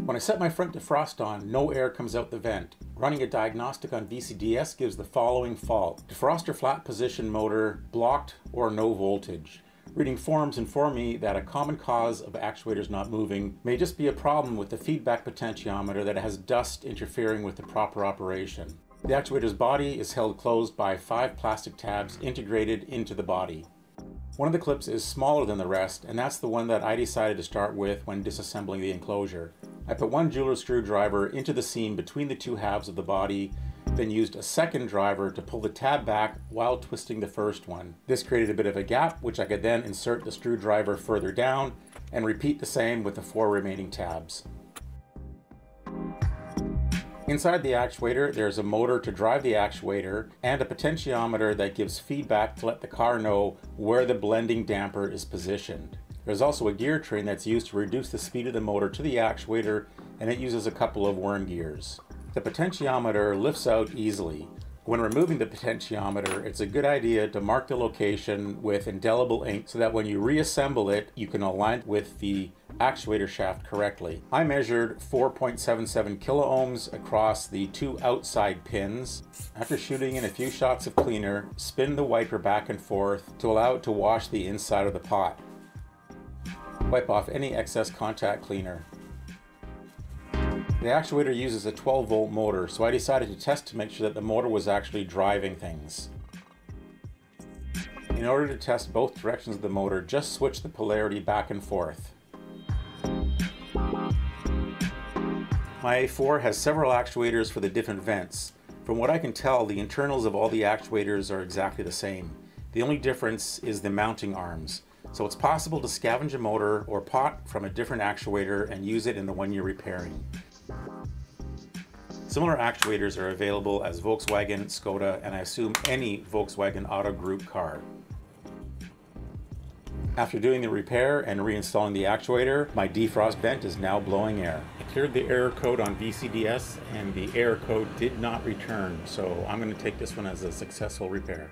When I set my front defrost on, no air comes out the vent. Running a diagnostic on VCDS gives the following fault: defroster flat position motor, blocked or no voltage. Reading forums inform me that a common cause of actuators not moving may just be a problem with the feedback potentiometer that has dust interfering with the proper operation. The actuator's body is held closed by 5 plastic tabs integrated into the body. One of the clips is smaller than the rest, and that's the one that I decided to start with when disassembling the enclosure. I put one jeweler's screwdriver into the seam between the 2 halves of the body, then used a second driver to pull the tab back while twisting the first one. This created a bit of a gap, which I could then insert the screwdriver further down and repeat the same with the 4 remaining tabs. Inside the actuator, there's a motor to drive the actuator and a potentiometer that gives feedback to let the car know where the blending damper is positioned. There's also a gear train that's used to reduce the speed of the motor to the actuator, and it uses a couple of worm gears. The potentiometer lifts out easily. When removing the potentiometer, it's a good idea to mark the location with indelible ink so that when you reassemble it, you can align with the actuator shaft correctly. I measured 4.77 kiloohms across the 2 outside pins. After shooting in a few shots of cleaner, spin the wiper back and forth to allow it to wash the inside of the pot. Wipe off any excess contact cleaner. The actuator uses a 12-volt motor, so I decided to test to make sure that the motor was actually driving things. In order to test both directions of the motor, just switch the polarity back and forth. My A4 has several actuators for the different vents. From what I can tell, the internals of all the actuators are exactly the same. The only difference is the mounting arms. So it's possible to scavenge a motor or pot from a different actuator and use it in the one you're repairing. Similar actuators are available as Volkswagen, Skoda, and I assume any Volkswagen Auto Group car. After doing the repair and reinstalling the actuator, my defrost vent is now blowing air. I cleared the error code on VCDS and the error code did not return, so I'm going to take this one as a successful repair.